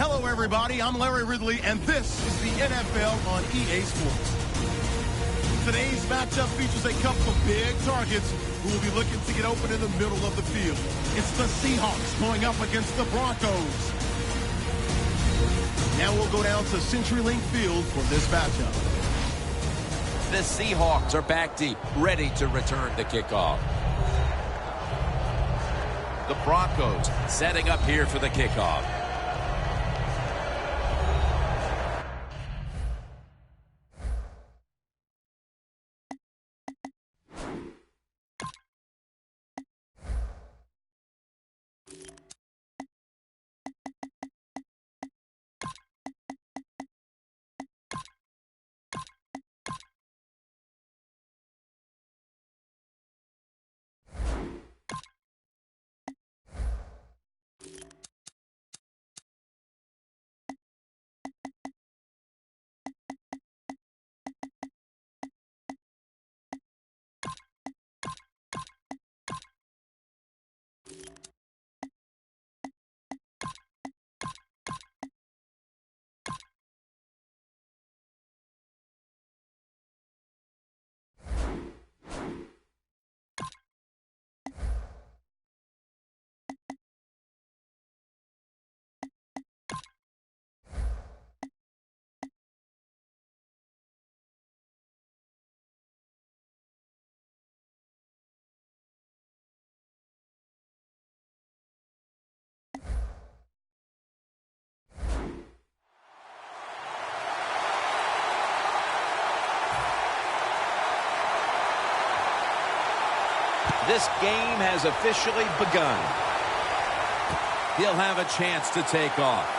Hello, everybody. I'm Larry Ridley, and this is the NFL on EA Sports. Today's matchup features a couple of big targets who will be looking to get open in the middle of the field. It's the Seahawks going up against the Broncos. Now we'll go down to CenturyLink Field for this matchup. The Seahawks are back deep, ready to return the kickoff. The Broncos setting up here for the kickoff. This game has officially begun. He'll have a chance to take off.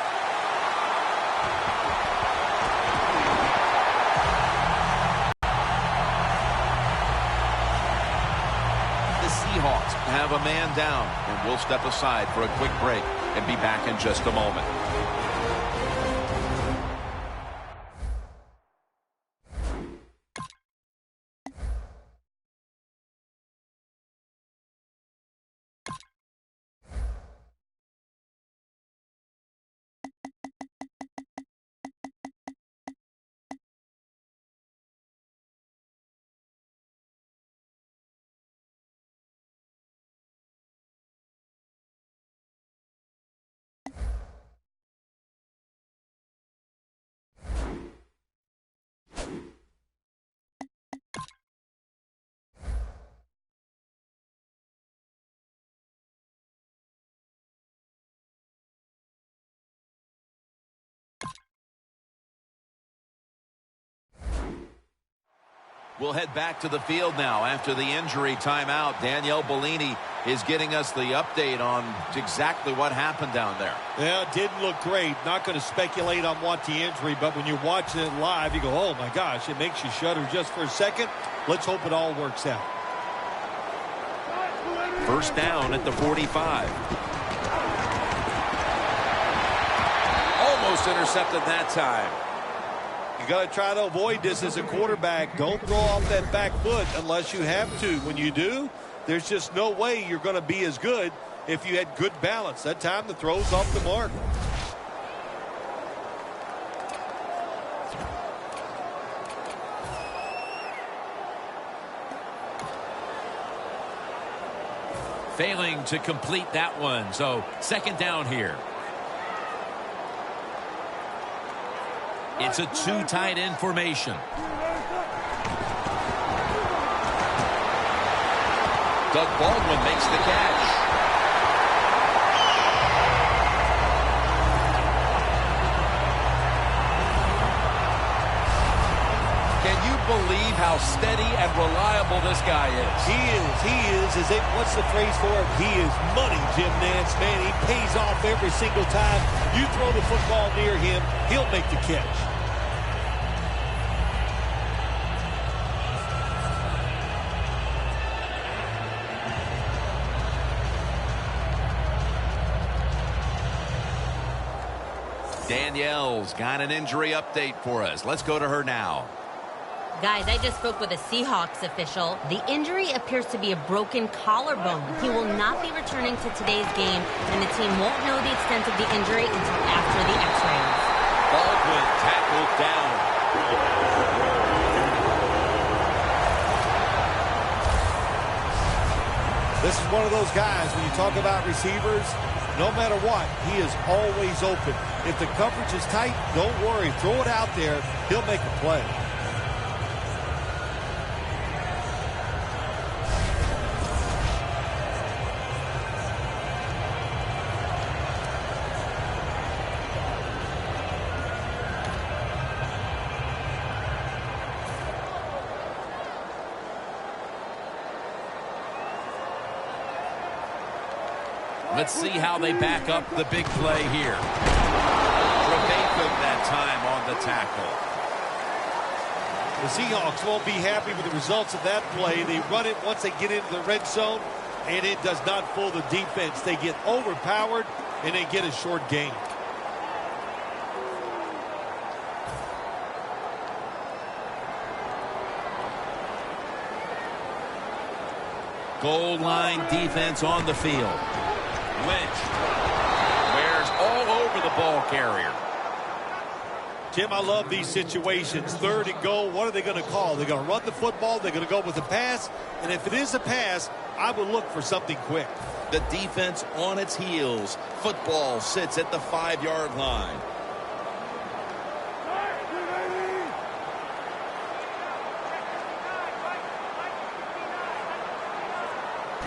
The Seahawks have a man down, and we'll step aside for a quick break and be back in just a moment. We'll head back to the field now after the injury timeout. Danielle Bellini is getting us the update on exactly what happened down there. Yeah, it didn't look great. Not going to speculate on what the injury, but when you're watching it live, you go, oh my gosh, it makes you shudder just for a second. Let's hope it all works out. First down at the 45. Almost intercepted that time. You got to try to avoid this as a quarterback. Don't throw off that back foot unless you have to. When you do, there's just no way you're going to be as good if you had good balance. That time the throw's off the mark. Failing to complete that one. So second down here. It's a two tight end formation. Doug Baldwin makes the catch. Can you believe how steady and reliable this guy is? He is. What's the phrase for him? He is money, Jim Nance. Man, he pays off every single time. You throw the football near him, he'll make the catch. Danielle's got an injury update for us. Let's go to her now. Guys, I just spoke with a Seahawks official. The injury appears to be a broken collarbone. He will not be returning to today's game, and the team won't know the extent of the injury until after the x-rays. Baldwin tackled down. This is one of those guys, when you talk about receivers, no matter what, he is always open. If the coverage is tight, don't worry. Throw it out there. He'll make a play. Let's see how they back up the big play here. Trevathan that time on the tackle. The Seahawks won't be happy with the results of that play. They run it once they get into the red zone, and it does not fool the defense. They get overpowered, and they get a short gain. Goal line defense on the field. Lynch wears all over the ball carrier. Jim, I love these situations. 3rd and goal. What are they going to call? They're going to run the football. They're going to go with a pass. And if it is a pass, I would look for something quick. The defense on its heels. Football sits at the 5-yard line.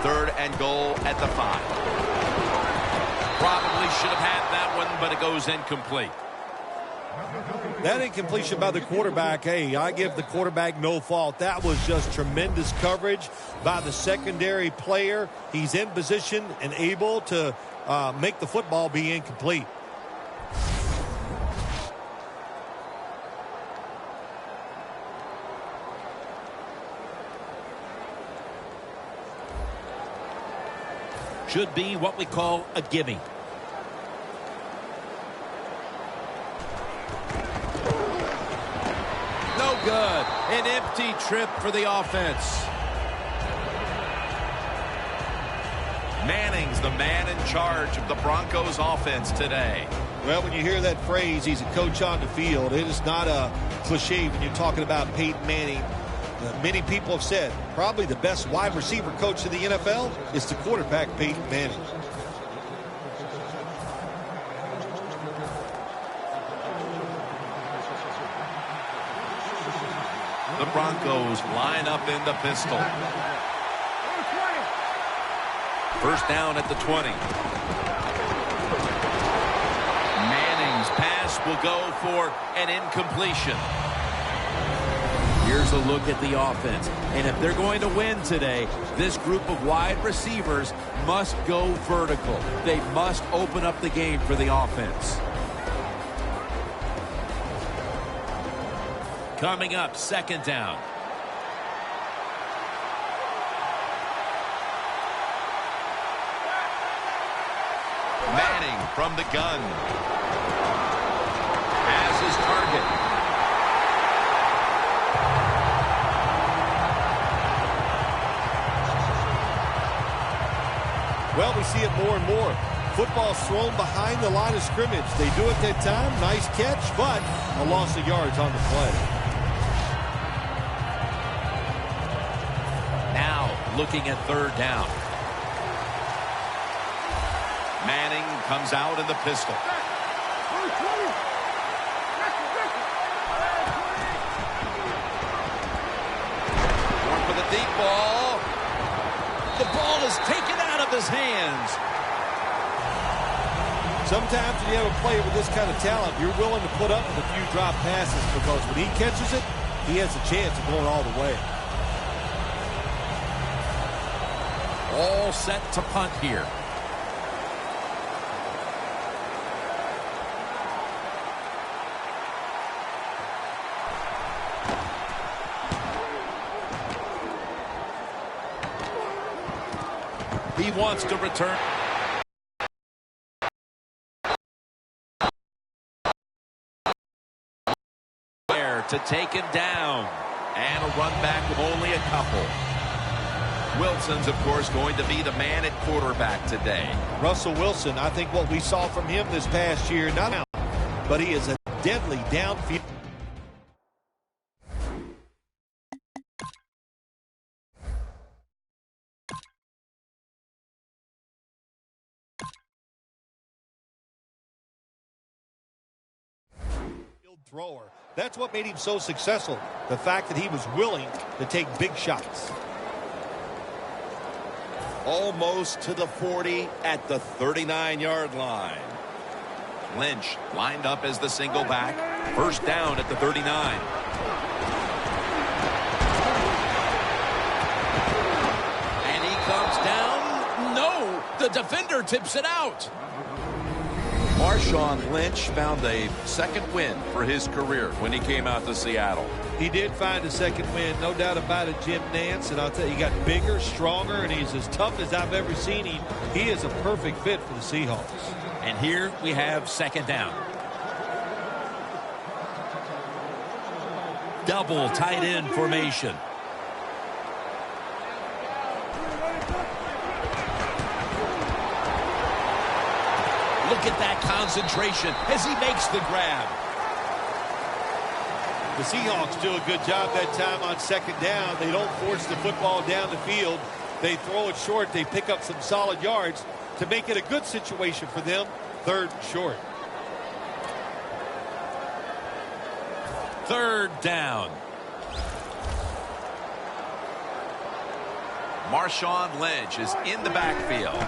Third and goal at the 5. Probably should have had that one, but it goes incomplete. That incompletion by the quarterback, hey, I give the quarterback no fault. That was just tremendous coverage by the secondary player. He's in position and able to make the football be incomplete. Should be what we call a gimme. No good. An empty trip for the offense. Manning's the man in charge of the Broncos offense today. Well, when you hear that phrase, he's a coach on the field, it is not a cliche when you're talking about Peyton Manning. Many people have said probably the best wide receiver coach in the NFL is the quarterback, Peyton Manning. The Broncos line up in the pistol. First down at the 20. Manning's pass will go for an incompletion. Here's a look at the offense. And if they're going to win today, this group of wide receivers must go vertical. They must open up the game for the offense. Coming up, 2nd down. Manning from the gun. Has his target. Well, we see it more and more. Football's thrown behind the line of scrimmage. They do it that time. Nice catch, but a loss of yards on the play. Now looking at 3rd down. Manning comes out in the pistol. Going for the deep ball. The ball is taken out of his hands. Sometimes when you have a player with this kind of talent, you're willing to put up with a few drop passes because when he catches it, he has a chance of going all the way. All set to punt here. He wants to return. To take him down. And a run back of only a couple. Wilson's, of course, going to be the man at quarterback today. Russell Wilson, I think what we saw from him this past year, not out, but he is a deadly downfield. Thrower. That's what made him so successful. The fact that he was willing to take big shots. Almost to the 40 at the 39-yard line. Lynch lined up as the single back. First down at the 39. And he comes down. No, the defender tips it out. Marshawn Lynch found a second win for his career when he came out to Seattle. He did find a second win, no doubt about it, Jim Nance. And I'll tell you, he got bigger, stronger, and he's as tough as I've ever seen him. He is a perfect fit for the Seahawks. And here we have second down. Double tight end formation. Look at that concentration as he makes the grab. The Seahawks do a good job that time on second down. They don't force the football down the field. They throw it short. They pick up some solid yards to make it a good situation for them. Third and short. Third down. Marshawn Lynch is in the backfield.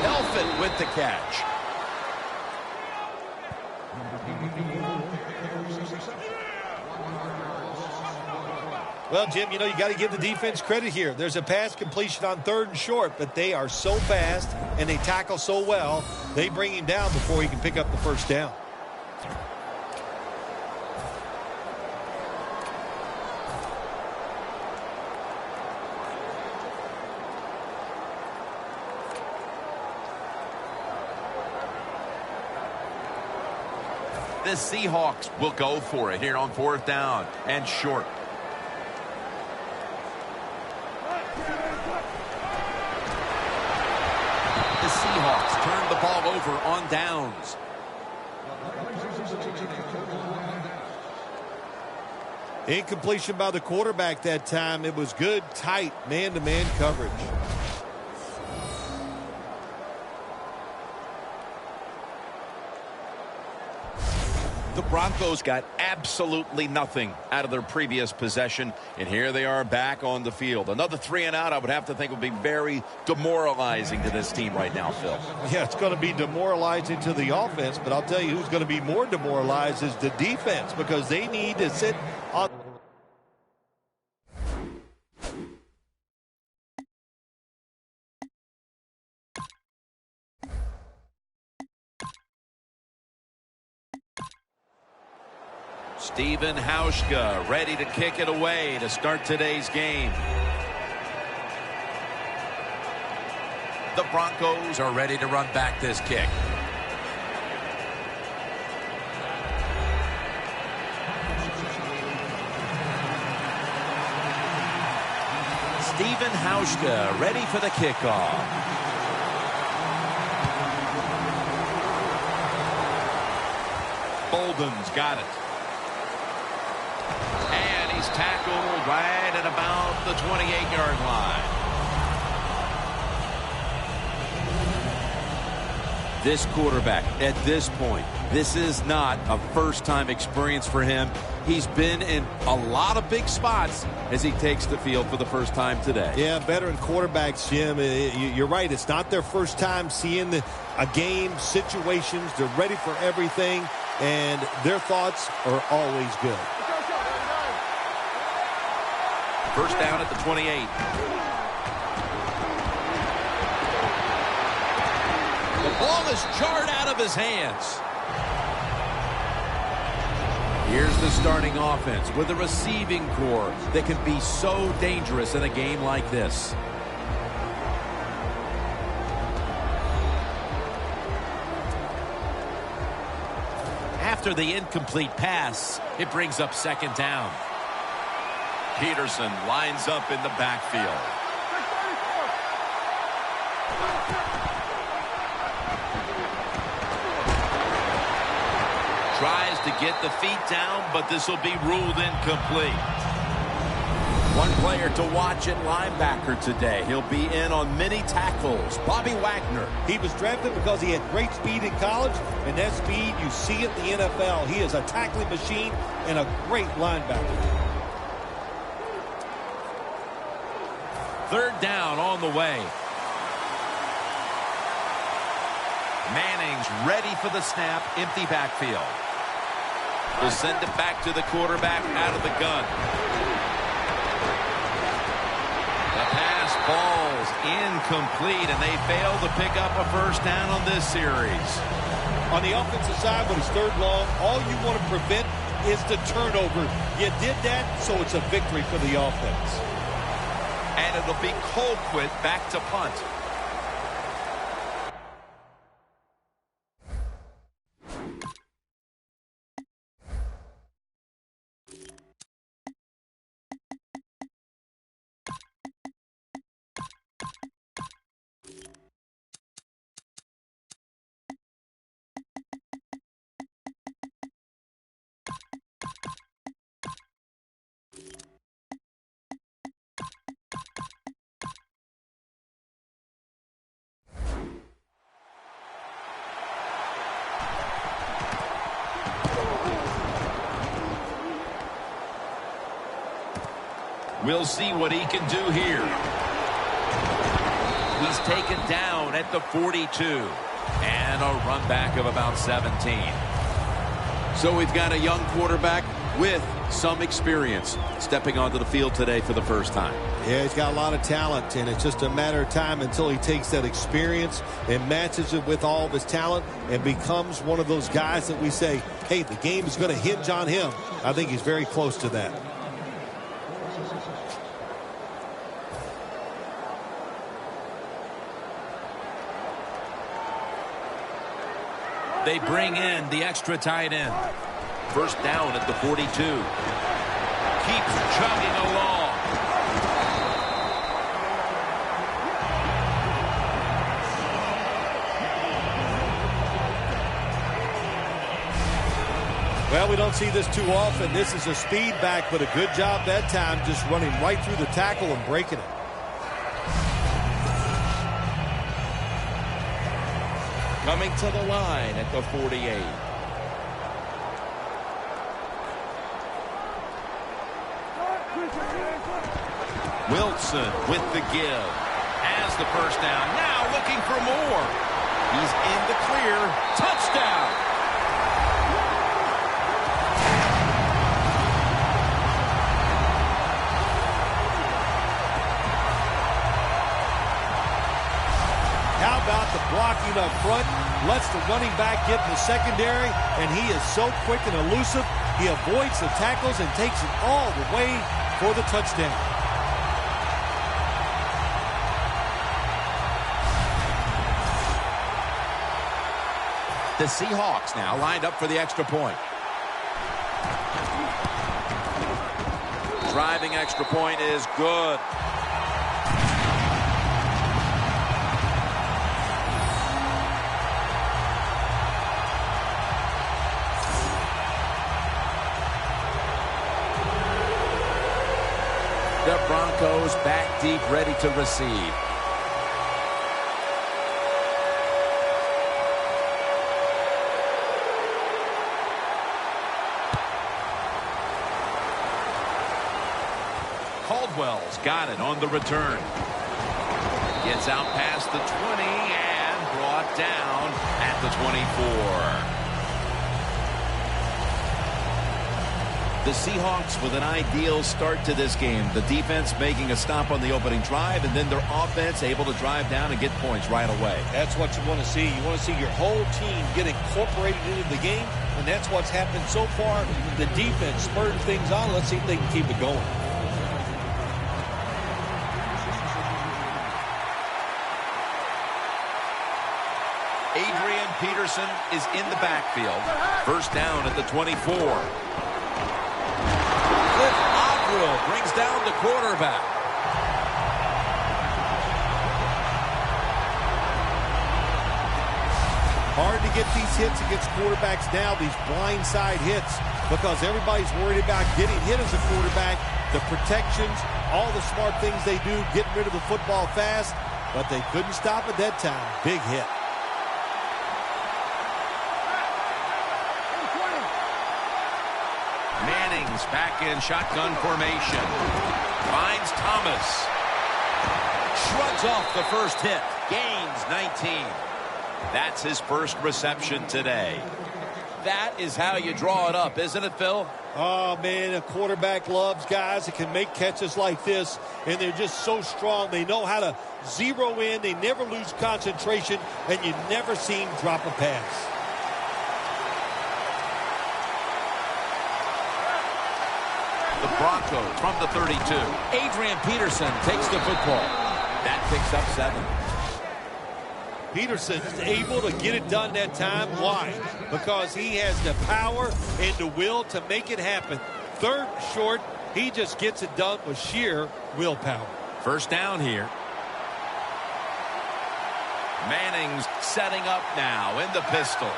Elfin with the catch. Well, Jim, you know, you got to give the defense credit here. There's a pass completion on third and short, but they are so fast and they tackle so well, they bring him down before he can pick up the first down. The Seahawks will go for it here on fourth down and short. The Seahawks turn the ball over on downs. Incompletion by the quarterback that time. It was good, tight, man-to-man coverage. The Broncos got absolutely nothing out of their previous possession, and here they are back on the field. Another 3 and out, I would have to think, would be very demoralizing to this team right now, Phil. Yeah, it's going to be demoralizing to the offense, but I'll tell you who's going to be more demoralized is the defense, because they need to sit on. Stephen Hauschka ready to kick it away to start today's game. The Broncos are ready to run back this kick. Stephen Hauschka ready for the kickoff. Bolden's got it. And he's tackled right at about the 28-yard line. This quarterback, at this point, this is not a first-time experience for him. He's been in a lot of big spots as he takes the field for the first time today. Yeah, veteran quarterbacks, Jim, you're right. It's not their first time seeing a game, situations. They're ready for everything, and their thoughts are always good. First down at the 28. The ball is jarred out of his hands. Here's the starting offense with a receiving core that can be so dangerous in a game like this. After the incomplete pass, it brings up second down. Peterson lines up in the backfield. Tries to get the feet down, but this will be ruled incomplete. One player to watch at linebacker today. He'll be in on many tackles. Bobby Wagner. He was drafted because he had great speed in college, and that speed, you see it in the NFL. He is a tackling machine and a great linebacker. Third down on the way. Manning's ready for the snap. Empty backfield. We'll send it back to the quarterback out of the gun. The pass falls incomplete, and they fail to pick up a first down on this series. On the offensive side, when it's third long, all you want to prevent is the turnover. You did that, so it's a victory for the offense. And it'll be Colquitt back to punt. We'll see what he can do here. He's taken down at the 42. And a run back of about 17. So we've got a young quarterback with some experience stepping onto the field today for the first time. Yeah, he's got a lot of talent, and it's just a matter of time until he takes that experience and matches it with all of his talent and becomes one of those guys that we say, hey, the game is going to hinge on him. I think he's very close to that. They bring in the extra tight end. First down at the 42. Keeps chugging along. Well, we don't see this too often. This is a speed back, but a good job that time just running right through the tackle and breaking it. Coming to the line at the 48. Wilson with the give. Has the first down. Now looking for more. He's in the clear. Touchdown. How about the blocking up front? Lets the running back get in the secondary, and he is so quick and elusive. He avoids the tackles and takes it all the way for the touchdown. The Seahawks now lined up for the extra point. Driving extra point is good. The Broncos back deep, ready to receive. Caldwell's got it on the return. Gets out past the 20 and brought down at the 24. The Seahawks with an ideal start to this game. The defense making a stop on the opening drive, and then their offense able to drive down and get points right away. That's what you want to see. You want to see your whole team get incorporated into the game, and that's what's happened so far. The defense spurred things on. Let's see if they can keep it going. Adrian Peterson is in the backfield. First down at the 24. Cliff Averill brings down the quarterback. Hard to get these hits against quarterbacks now, these blindside hits, because everybody's worried about getting hit as a quarterback, the protections, all the smart things they do, getting rid of the football fast, but they couldn't stop it that time. Big hit. Manning's back in shotgun formation. Finds Thomas. Shrugs off the first hit. Gains 19. That's his first reception today. That is how you draw it up, isn't it, Phil? Oh, man, a quarterback loves guys that can make catches like this, and they're just so strong. They know how to zero in. They never lose concentration, and you never see him drop a pass. The Broncos from the 32. Adrian Peterson takes the football. That picks up 7. Peterson is able to get it done that time. Why? Because he has the power and the will to make it happen. Third short, he just gets it done with sheer willpower. First down here. Manning's setting up now in the pistol.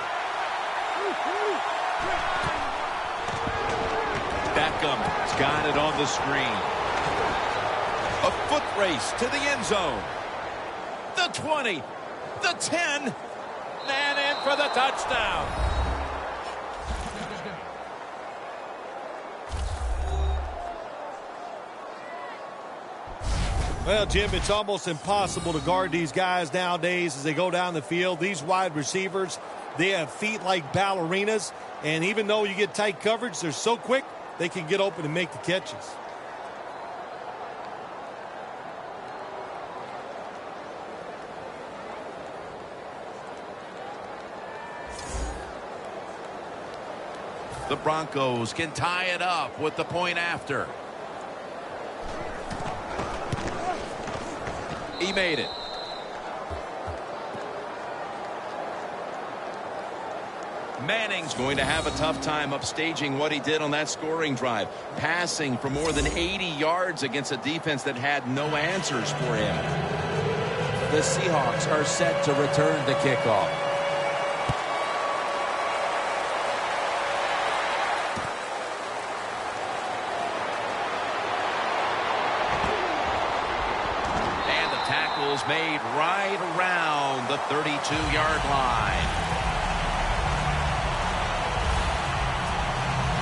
Beckham's got it on the screen. A foot race to the end zone. The 20. The 10. Man in for the touchdown. Well, Jim, it's almost impossible to guard these guys nowadays as they go down the field. These wide receivers, they have feet like ballerinas, and even though you get tight coverage, they're so quick, they can get open and make the catches. The Broncos can tie it up with the point after. He made it. Manning's going to have a tough time upstaging what he did on that scoring drive. Passing for more than 80 yards against a defense that had no answers for him. The Seahawks are set to return the kickoff. Made right around the 32-yard line.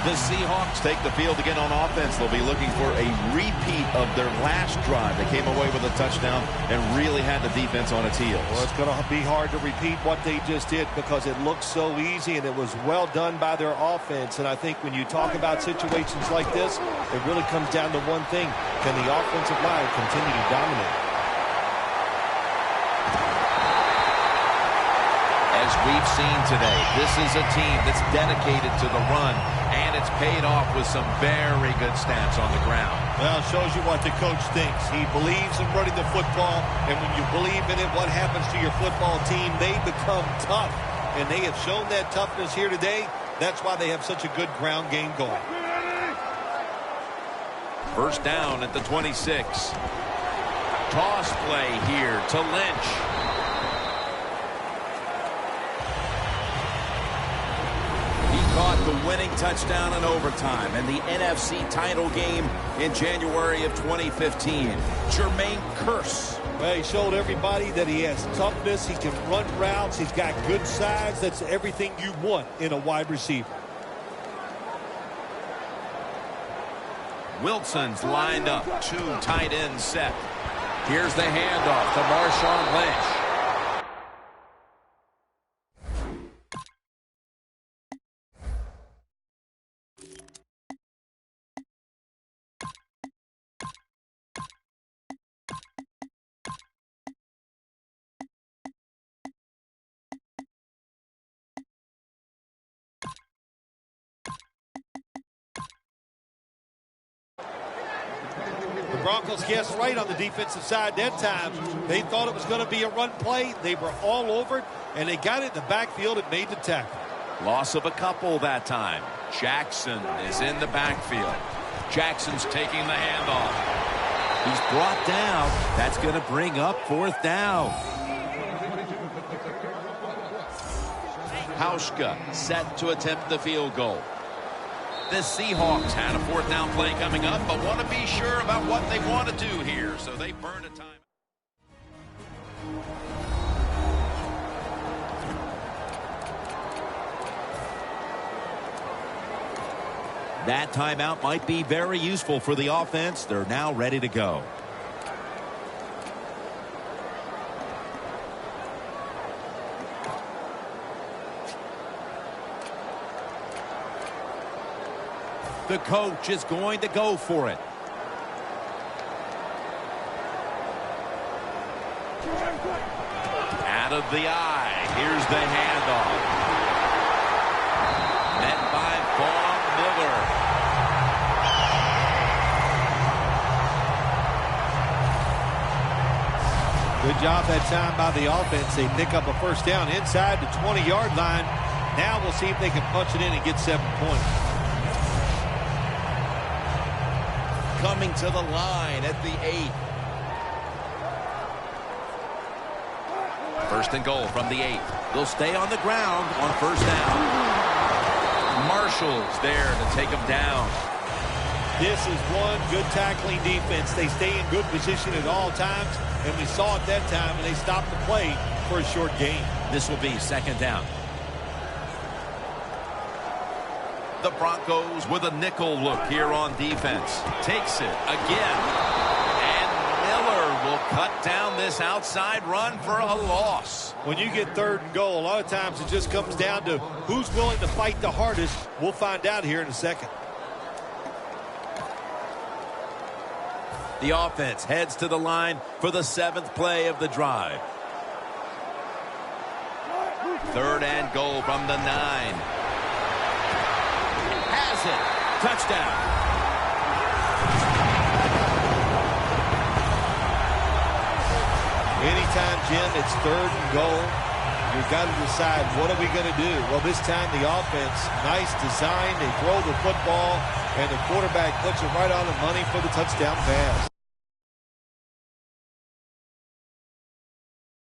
The Seahawks take the field again on offense. They'll be looking for a repeat of their last drive. They came away with a touchdown and really had the defense on its heels. Well, it's going to be hard to repeat what they just did because it looks so easy and it was well done by their offense. And I think when you talk about situations like this, it really comes down to one thing. Can the offensive line continue to dominate? As we've seen today, this is a team that's dedicated to the run, and it's paid off with some very good stats on the ground. Well, it shows you what the coach thinks. He believes in running the football, and when you believe in it, what happens to your football team? They become tough, and they have shown that toughness here today. That's why they have such a good ground game going. First down at the 26. Toss play here to Lynch. Caught the winning touchdown in overtime in the NFC title game in January of 2015. Jermaine Kearse. Well, he showed everybody that he has toughness. He can run routes. He's got good size. That's everything you want in a wide receiver. Wilson's lined up. 2 tight ends set. Here's the handoff to Marshawn Lynch. The Broncos guessed right on the defensive side that time. They thought it was going to be a run play. They were all over it, and they got it in the backfield and made the tackle. Loss of a couple that time. Jackson is in the backfield. Jackson's taking the handoff. He's brought down. That's going to bring up fourth down. Hauschka set to attempt the field goal. The Seahawks had a fourth down play coming up, but want to be sure about what they want to do here, so they burn a time. That timeout might be very useful for the offense. They're now ready to go. The coach is going to go for it. Out of the eye. Here's the handoff. Met by Vaughn Miller. Good job that time by the offense. They pick up a first down inside the 20-yard line. Now we'll see if they can punch it in and get 7 points. Coming to the line at the 8. First and goal from the 8. They'll stay on the ground on first down. Marshall's there to take them down. This is one good tackling defense. They stay in good position at all times, and we saw it that time, and they stopped the play for a short gain. This will be second down. The Broncos with a nickel look here on defense. Takes it again. And Miller will cut down this outside run for a loss. When you get third and goal, a lot of times it just comes down to who's willing to fight the hardest. We'll find out here in a second. The offense heads to the line for the 7th play of the drive. Third and goal from the 9. Has it. Touchdown. Anytime, Jim, it's third and goal, you've got to decide, what are we going to do? Well, this time the offense, nice design. They throw the football, and the quarterback puts it right on the money for the touchdown pass.